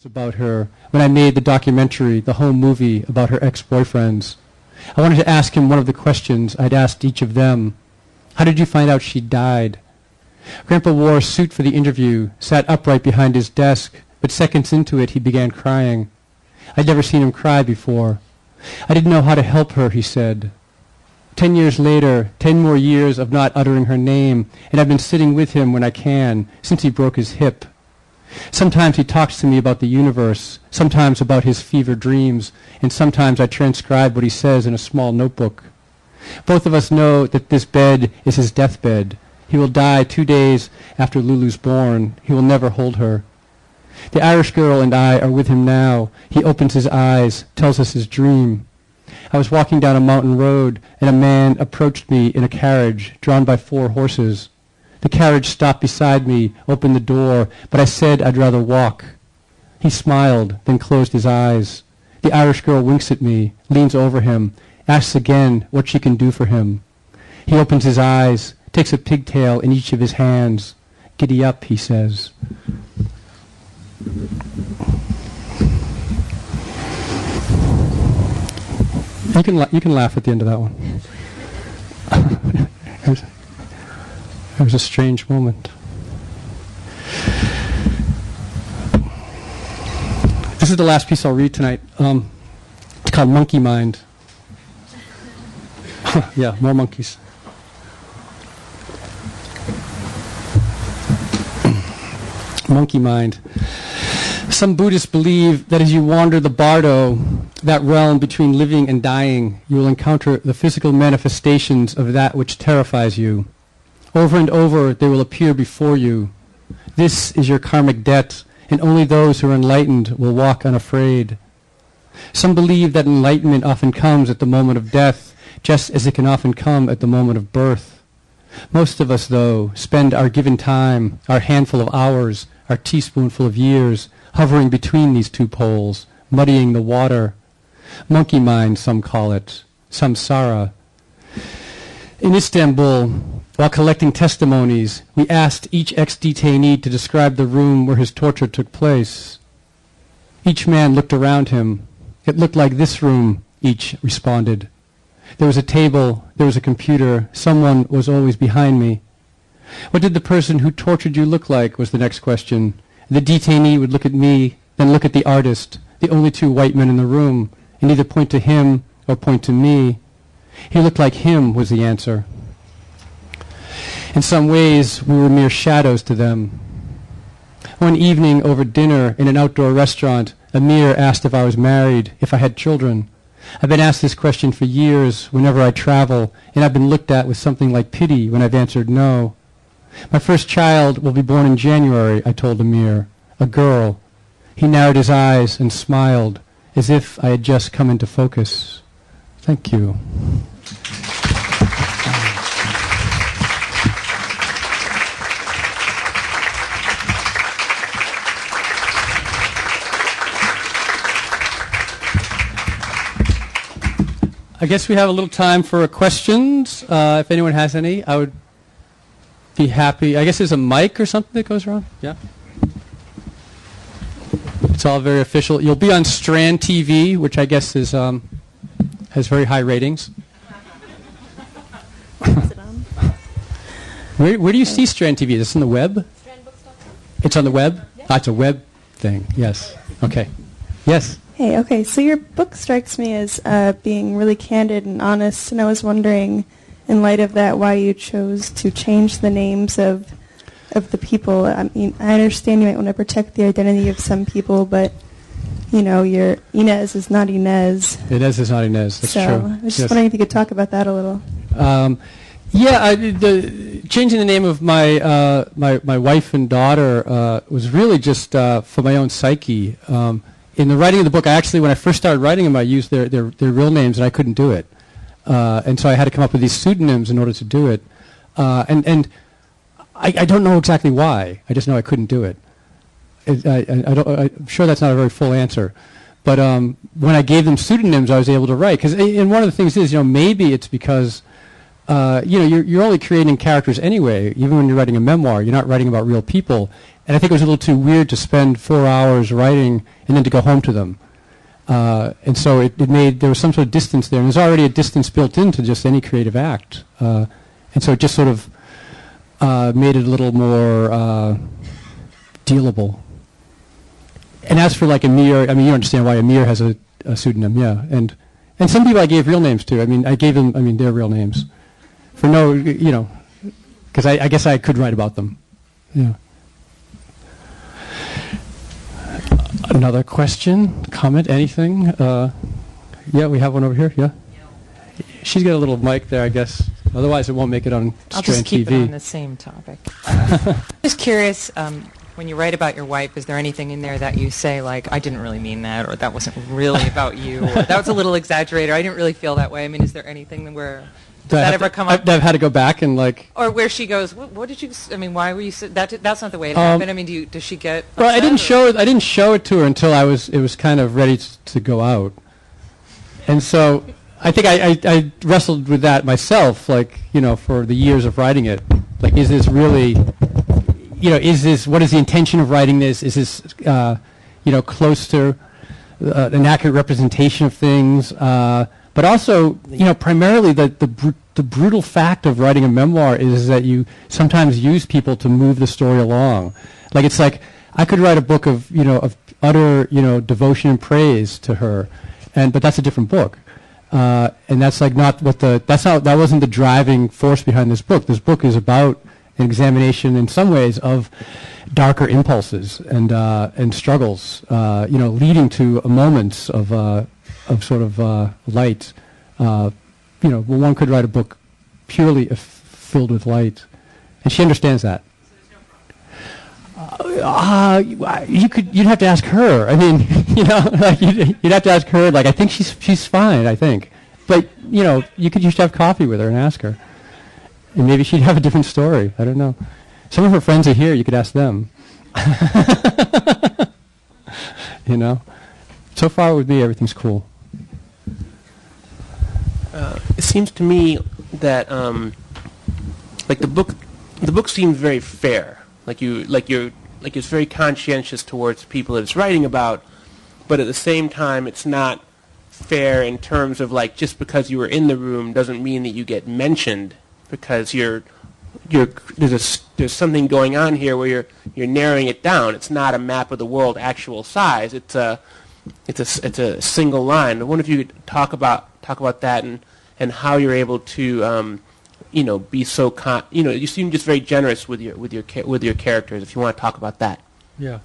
about her when I made the documentary, the home movie about her ex-boyfriends. I wanted to ask him one of the questions I'd asked each of them. How did you find out she died? Grandpa wore a suit for the interview, sat upright behind his desk, but seconds into it he began crying. I'd never seen him cry before. I didn't know how to help her, he said. 10 years later, 10 more years of not uttering her name, and I've been sitting with him when I can, since he broke his hip. Sometimes he talks to me about the universe, sometimes about his fever dreams, and sometimes I transcribe what he says in a small notebook. Both of us know that this bed is his deathbed. He will die 2 days after Lulu's born. He will never hold her. The Irish girl and I are with him now. He opens his eyes, tells us his dream. I was walking down a mountain road, and a man approached me in a carriage drawn by 4 horses. The carriage stopped beside me, opened the door, but I said I'd rather walk. He smiled, then closed his eyes. The Irish girl winks at me, leans over him, asks again what she can do for him. He opens his eyes, takes a pigtail in each of his hands. Giddy up, he says. You can laugh at the end of that one. It was a strange moment. This is the last piece I'll read tonight. It's called Monkey Mind. Yeah, more monkeys. Monkey Mind. Some Buddhists believe that as you wander the bardo, that realm between living and dying, you will encounter the physical manifestations of that which terrifies you. Over and over, they will appear before you. This is your karmic debt, and only those who are enlightened will walk unafraid. Some believe that enlightenment often comes at the moment of death, just as it can often come at the moment of birth. Most of us, though, spend our given time, our handful of hours, our teaspoonful of years, hovering between these two poles, muddying the water. Monkey mind, some call it, samsara. In Istanbul, while collecting testimonies, we asked each ex-detainee to describe the room where his torture took place. Each man looked around him. It looked like this room, each responded. There was a table, there was a computer, someone was always behind me. What did the person who tortured you look like, was the next question. The detainee would look at me, then look at the artist, the only 2 white men in the room, and either point to him or point to me. He looked like him, was the answer. In some ways, we were mere shadows to them. One evening over dinner in an outdoor restaurant, Amir asked if I was married, if I had children. I've been asked this question for years whenever I travel, and I've been looked at with something like pity when I've answered no. My first child will be born in January, I told Amir, a girl. He narrowed his eyes and smiled, as if I had just come into focus. Thank you. I guess we have a little time for questions. If anyone has any, I would be happy. I guess there's a mic or something that goes around. Yeah. It's all very official. You'll be on Strand TV, which I guess is has very high ratings. Where do you see Strand TV? Is this on the web? It's on the web? Yep. Ah, it's a web thing. Yes. Okay. Yes. Hey, okay, so your book strikes me as being really candid and honest, and I was wondering, in light of that, why you chose to change the names of the people. I mean, I understand you might want to protect the identity of some people, but, you know, your Inez is not Inez. Inez is not Inez, that's true. So I was just wondering if you could talk about that a little. Yeah, changing the name of my my wife and daughter was really just for my own psyche. In the writing of the book, when I first started writing them, I used their real names, and I couldn't do it. And so I had to come up with these pseudonyms in order to do it. And I don't know exactly why. I just know I couldn't do it. I'm sure that's not a very full answer. But when I gave them pseudonyms, I was able to write. And one of the things is, maybe it's because you're only creating characters anyway. Even when you're writing a memoir, you're not writing about real people. And I think it was a little too weird to spend 4 hours writing and then to go home to them. And so there was some sort of distance there. And there's already a distance built into just any creative act. And so it just sort of made it a little more dealable. And as for like Amir, I mean, you understand why Amir has a pseudonym, yeah. And some people I gave real names to. I mean, I gave them, their real names. For no, because I guess I could write about them. Yeah. Another question, comment, anything? Yeah, we have one over here, yeah? She's got a little mic there, I guess. Otherwise, it won't make it on Strand TV. I'll just keep it on the same topic. Just curious, when you write about your wife, is there anything in there that you say, like, I didn't really mean that, or that wasn't really about you, or that was a little exaggerated, or I didn't really feel that way? I mean, is there anything where... Does that ever come up? I've had to go back and like... Or where she goes, what did you... I mean, why were you... That's not the way it happened. I mean, does she get... Well, I didn't show it to her until it was kind of ready to go out. And so I think I wrestled with that myself, like, for the years of writing it. Like, is this really... what is the intention of writing this? Is this, close to an accurate representation of things? But also, primarily the brutal fact of writing a memoir is that you sometimes use people to move the story along. Like, it's like I could write a book of utter devotion and praise to her, but that's a different book, and that's like not what that wasn't the driving force behind this book. This book is about an examination, in some ways, of darker impulses and struggles, leading to moments of sort of light. One could write a book purely filled with light, and she understands that. You'd have to ask her. I mean, like you'd have to ask her. Like, I think she's fine. I think, but you should have coffee with her and ask her, and maybe she'd have a different story. I don't know. Some of her friends are here. You could ask them. So far with me, everything's cool. It seems to me that like the book seems very fair. Like it's very conscientious towards the people that it's writing about, but at the same time it's not fair in terms of like just because you were in the room doesn't mean that you get mentioned, because there's something going on here where you're narrowing it down. It's not a map of the world actual size. It's a single line. I wonder if you could talk about that and how you're able to be so you seem just very generous with your characters. If you want to talk about that. Yeah.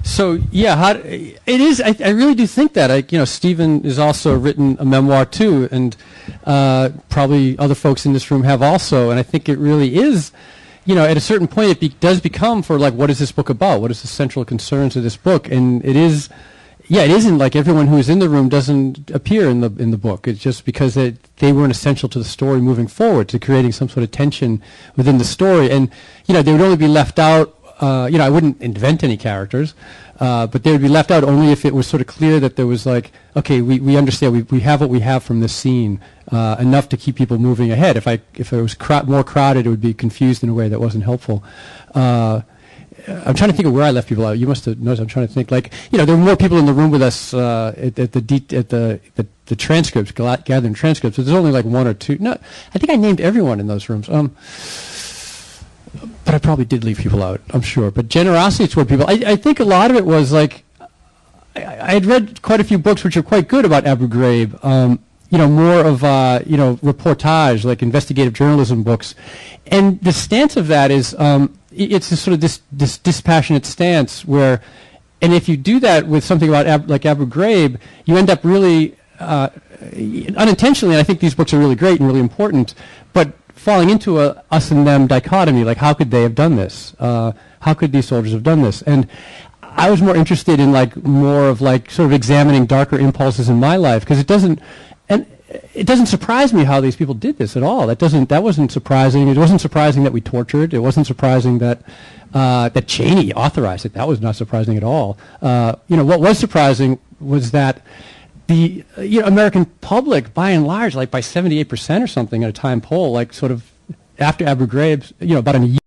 So yeah, it is. I really do think that. Stephen has also written a memoir too, and probably other folks in this room have also. And I think it really is. At a certain point, it does become for like, what is this book about? What is the central concerns of this book? And it is. Yeah, it isn't like everyone who is in the room doesn't appear in the book. It's just because they weren't essential to the story moving forward, to creating some sort of tension within the story. And they would only be left out. I wouldn't invent any characters, but they would be left out only if it was sort of clear that there was like, okay, we understand, we have what we have from this scene, enough to keep people moving ahead. If it was more crowded, it would be confused in a way that wasn't helpful. I'm trying to think of where I left people out. You must have noticed. I'm trying to think. Like, there were more people in the room with us at the transcripts, gathering transcripts. There's only like one or two. No, I think I named everyone in those rooms. But I probably did leave people out, I'm sure. But generosity toward people, I think a lot of it was like, I had read quite a few books which are quite good about Abu Ghraib. More of reportage, like investigative journalism books, and the stance of that is. It's sort of this dispassionate stance where, and if you do that with something about like Abu Ghraib, you end up really unintentionally. And I think these books are really great and really important, but falling into a us and them dichotomy. Like, how could they have done this? How could these soldiers have done this? And I was more interested in like more of like sort of examining darker impulses in my life, because it doesn't surprise me how these people did this at all. That wasn't surprising. It wasn't surprising that we tortured. It wasn't surprising that that Cheney authorized it. That was not surprising at all. What was surprising was that the American public, by and large, like by 78% or something at a Time poll, like sort of after Abu Ghraib, about a